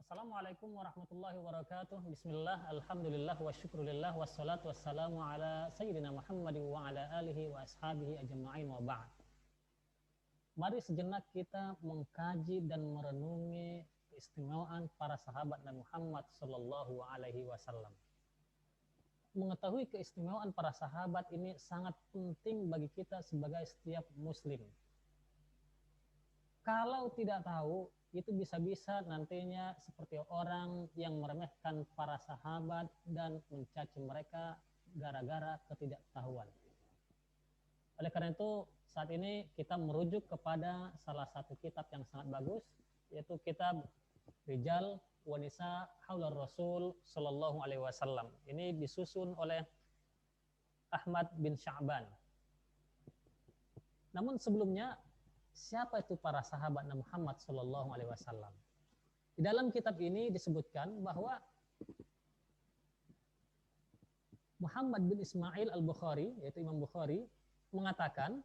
Assalamualaikum warahmatullahi wabarakatuh. Bismillah, alhamdulillah, wa syukurillah, wassalatu wassalamu ala sayyidina Muhammadin wa ala alihi wa ashabihi ajma'in wa ba'd. Mari sejenak kita mengkaji dan merenungi keistimewaan para sahabat Nabi Muhammad sallallahu alaihi wasallam. Mengetahui keistimewaan para sahabat ini sangat penting bagi kita sebagai setiap muslim. Kalau tidak tahu, itu bisa-bisa nantinya seperti orang yang meremehkan para sahabat dan mencaci mereka gara-gara ketidaktahuan. Oleh karena itu, saat ini kita merujuk kepada salah satu kitab yang sangat bagus, yaitu kitab Rijal wa Nisa Haular Rasul Sallallahu Alaihi Wasallam. Ini disusun oleh Ahmad bin Sya'ban. Namun sebelumnya, siapa itu para sahabat Nabi Muhammad Sallallahu Alaihi Wasallam? Di dalam kitab ini disebutkan bahwa Muhammad bin Ismail al-Bukhari, yaitu Imam Bukhari, mengatakan,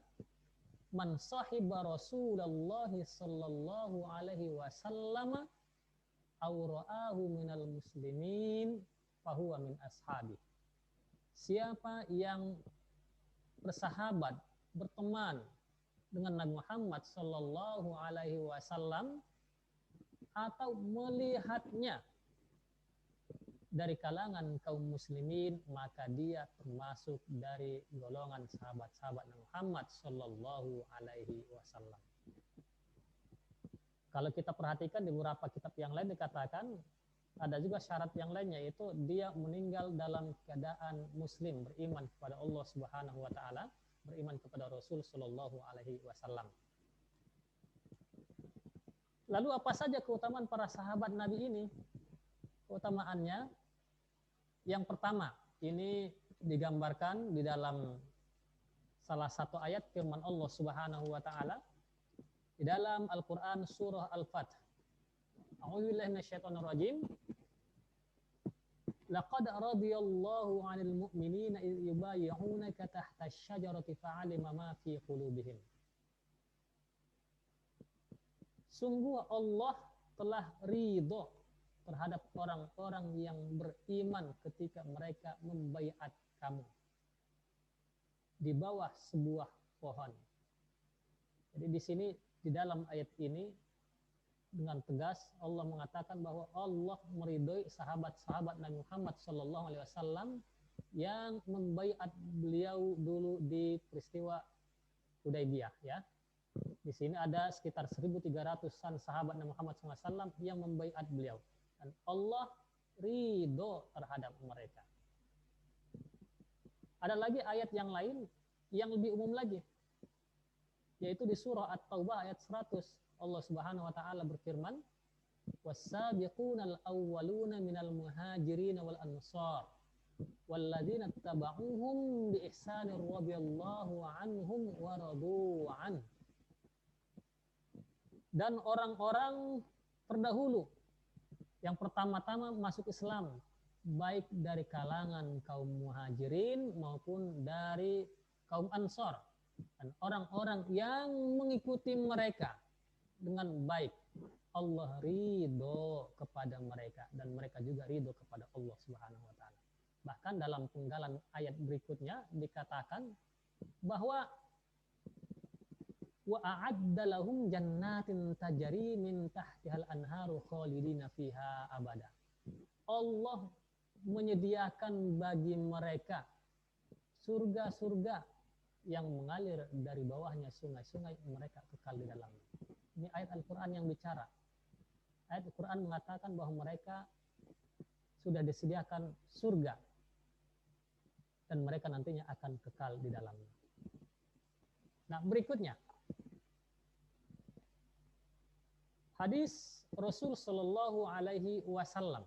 man sahiba Rasulullah Sallallahu Alaihi Wasallam aw ra'ahu minal muslimin fahuwa min ashabi. Siapa yang bersahabat, berteman dengan Nabi Muhammad Sallallahu Alaihi Wasallam atau melihatnya dari kalangan kaum muslimin, maka dia termasuk dari golongan sahabat-sahabat Nabi Muhammad Sallallahu Alaihi Wasallam. Kalau kita perhatikan di beberapa kitab yang lain dikatakan ada juga syarat yang lainnya, yaitu dia meninggal dalam keadaan muslim, beriman kepada Allah Subhanahu wa taala, beriman kepada Rasul Sallallahu Alaihi Wasallam. Lalu apa saja keutamaan para sahabat Nabi ini? Keutamaannya yang pertama, ini digambarkan di dalam salah satu ayat firman Allah Subhanahu wa taala di dalam Al-Qur'an surah Al-Fath. A'udzubillahi minasyaitonir rajim. Laqad radiyallahu 'anil mu'minina idh yubayyi'unaka tahta asy-syajarati fa'alima ma fi qulubihim. Sungguh Allah telah ridho terhadap orang-orang yang beriman ketika mereka membaiat kamu di bawah sebuah pohon. Jadi di sini di dalam ayat ini dengan tegas Allah mengatakan bahwa Allah meridhoi sahabat-sahabat Nabi Muhammad Sallallahu Alaihi Wasallam yang membaiat beliau dulu di peristiwa Hudaybiyah, ya. Di sini ada sekitar 1.300-an sahabat Nabi Muhammad SAW yang membaiat beliau, dan Allah ridho terhadap mereka. Ada lagi ayat yang lain yang lebih umum lagi, yaitu di surah At-Taubah ayat 100. Allah Subhanahu wa taala berfirman, "Was-sabiqunal awwaluna minal muhajirin wal ansar walladzina tabauhum bi ihsanir radhiyallahu anhum wa radu an." Dan orang-orang terdahulu yang pertama-tama masuk Islam, baik dari kalangan kaum muhajirin maupun dari kaum ansar, dan orang-orang yang mengikuti mereka dengan baik, Allah ridho kepada mereka dan mereka juga ridho kepada Allah Subhanahu wa taala. Bahkan dalam penggalan ayat berikutnya dikatakan bahwa wa a'adda lahum jannatin tajri min tahtihal anharu khalidina fiha abada. Allah menyediakan bagi mereka surga-surga yang mengalir dari bawahnya sungai-sungai, mereka kekal di dalamnya. Ini ayat Al-Quran yang bicara. Ayat Al-Quran mengatakan bahwa mereka sudah disediakan surga dan mereka nantinya akan kekal di dalamnya. Nah, berikutnya hadis Rasul Sallallahu Alaihi Wasallam.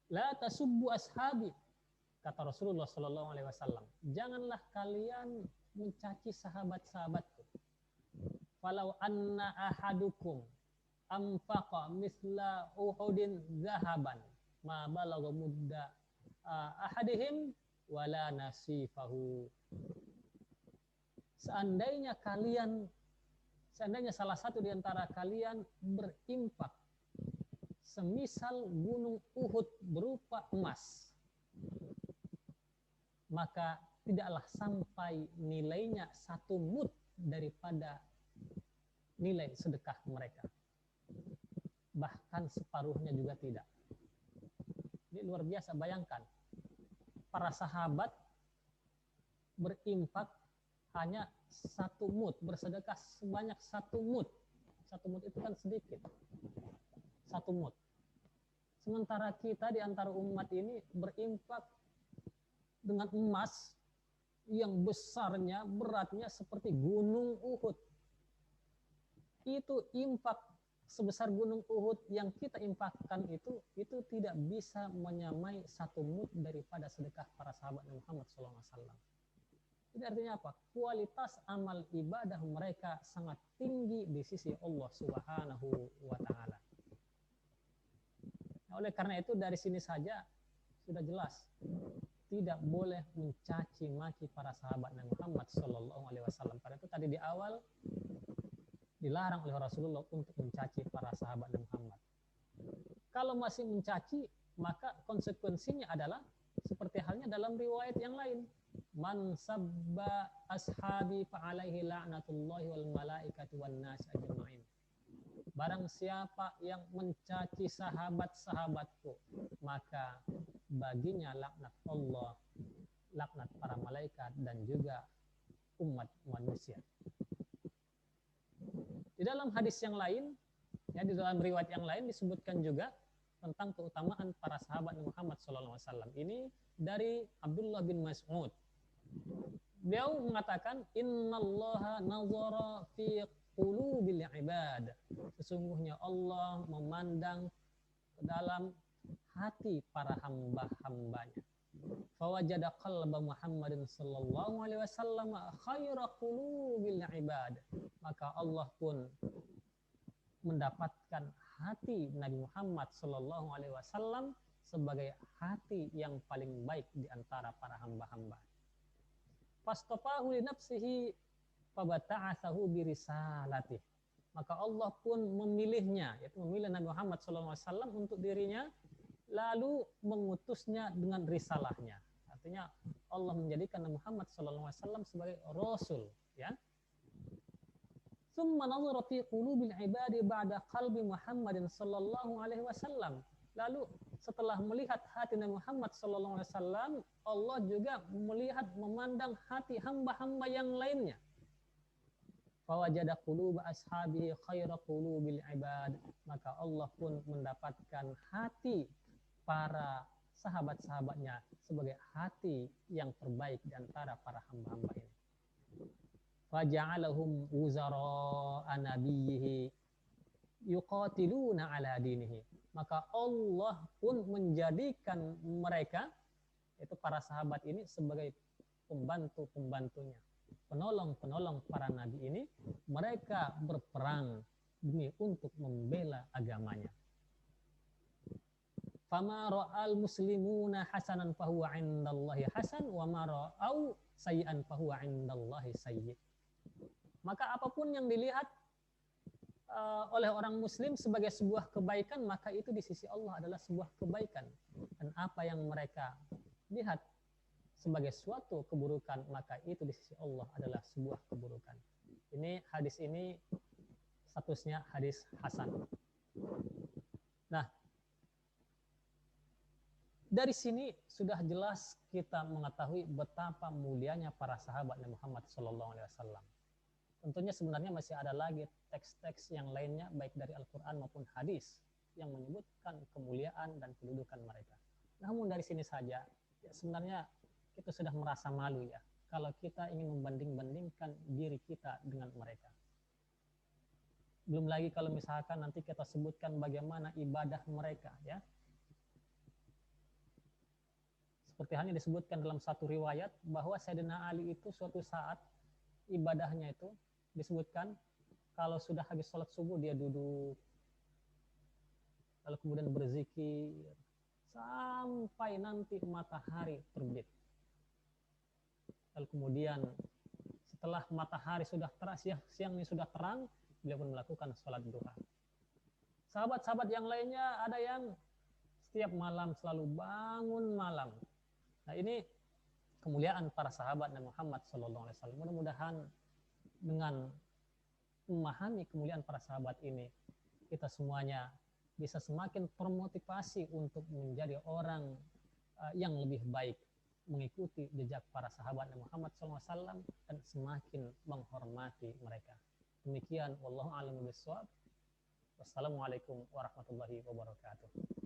La tasubbu ashabi, kata Rasulullah Sallallahu Alaihi Wasallam. Janganlah kalian mencaci sahabat-sahabatku. Falau anna ahadukum anfaqa misla uhudin zahaban ma balagha mudda ahadihim wala nasifahu. seandainya salah satu di antara kalian berinfak semisal gunung Uhud berupa emas, maka tidaklah sampai nilainya 1 mud daripada nilai sedekah mereka. Bahkan separuhnya juga tidak. Ini luar biasa, bayangkan. Para sahabat berinfak hanya 1 mud, bersedekah sebanyak 1 mud. 1 mud itu kan sedikit. 1 mud. Sementara kita di antara umat ini berinfak dengan emas yang besarnya, beratnya seperti gunung Uhud. Itu infak sebesar gunung Uhud yang kita infakkan itu tidak bisa menyamai 1 mud daripada sedekah para sahabat Muhammad SAW. Jadi artinya apa? Kualitas amal ibadah mereka sangat tinggi di sisi Allah Subhanahu wa Ta'ala. Nah, oleh karena itu dari sini saja sudah jelas tidak boleh mencaci maki para sahabat Nabi Muhammad SAW. Karena itu tadi di awal dilarang oleh Rasulullah untuk mencaci para sahabat Nabi Muhammad. Kalau masih mencaci, maka konsekuensinya adalah seperti halnya dalam riwayat yang lain. Man sabba ashabi fa'alaihi la'natullahi wal malaikati wan nas ajma'in. Barang siapa yang mencaci sahabat-sahabatku, maka baginya laknat Allah, laknat para malaikat dan juga umat manusia. Di dalam hadis yang lain, ya di dalam riwayat yang lain disebutkan juga tentang keutamaan para sahabat Muhammad SAW. Ini dari Abdullah bin Mas'ud. Beliau mengatakan, Innallaha nazara fi qulubil ibad. Sesungguhnya Allah memandang ke dalam hati para hamba-hambanya. Fawajada qalba Muhammadin sallallahu alaihi wasallam khaira qulubil ibad. Maka Allah pun mendapatkan hati Nabi Muhammad sallallahu alaihi wasallam sebagai hati yang paling baik di antara para hamba-hamba. Fastafahu li nafsihi fabata'athahu birisalatih. Maka Allah pun memilihnya, yaitu memilih Nabi Muhammad SAW untuk dirinya, lalu mengutusnya dengan risalahnya. Artinya Allah menjadikan Nabi Muhammad SAW sebagai Rasul. Ya. Thumma nazara fi qulubil ibadi ba'da qalbi Muhammadin sallallahu alaihi wasallam. Lalu setelah melihat hati Nabi Muhammad SAW, Allah juga melihat, memandang hati hamba-hamba yang lainnya. Fawajada quluba ashabihi khaira qulubil ibad. Maka Allah pun mendapatkan hati para sahabat-sahabatnya sebagai hati yang terbaik di antara para hamba-hamba ini. Faja'alahum wuzara'a nabiyhi yuqatiluna ala dinihi. Maka Allah pun menjadikan mereka, itu para sahabat ini, sebagai pembantu-pembantunya, penolong-penolong para nabi ini. Mereka berperang demi untuk membela agamanya. Fama ra'al muslimuna hasanan fahuwa indallahi hasan wa ma ra'au sayyi'an fahuwa indallahi sayyi'. Maka apapun yang dilihat oleh orang muslim sebagai sebuah kebaikan, maka itu di sisi Allah adalah sebuah kebaikan. Dan apa yang mereka lihat sebagai suatu keburukan, maka itu di sisi Allah adalah sebuah keburukan. Ini hadis ini statusnya hadis hasan. Nah, dari sini sudah jelas kita mengetahui betapa mulianya para sahabat Nabi Muhammad SAW. Tentunya sebenarnya masih ada lagi teks-teks yang lainnya, baik dari Al-Quran maupun hadis, yang menyebutkan kemuliaan dan kedudukan mereka. Namun dari sini saja, ya sebenarnya kita sudah merasa malu ya, kalau kita ingin membanding-bandingkan diri kita dengan mereka. Belum lagi kalau misalkan nanti kita sebutkan bagaimana ibadah mereka ya. Seperti halnya disebutkan dalam satu riwayat bahwa Sayyidina Ali itu suatu saat ibadahnya itu disebutkan kalau sudah habis sholat subuh dia duduk, lalu kemudian berzikir sampai nanti matahari terbit. Lalu kemudian setelah matahari sudah terang, siangnya sudah terang, beliau pun melakukan sholat duha. Sahabat-sahabat yang lainnya ada yang setiap malam selalu bangun malam. Nah, ini kemuliaan para sahabat Nabi Muhammad SAW. Mudah-mudahan dengan memahami kemuliaan para sahabat ini, kita semuanya bisa semakin termotivasi untuk menjadi orang yang lebih baik, mengikuti jejak para sahabat Nabi Muhammad SAW dan semakin menghormati mereka. Demikian, wallahu a'lam bishawab. Wassalamualaikum warahmatullahi wabarakatuh.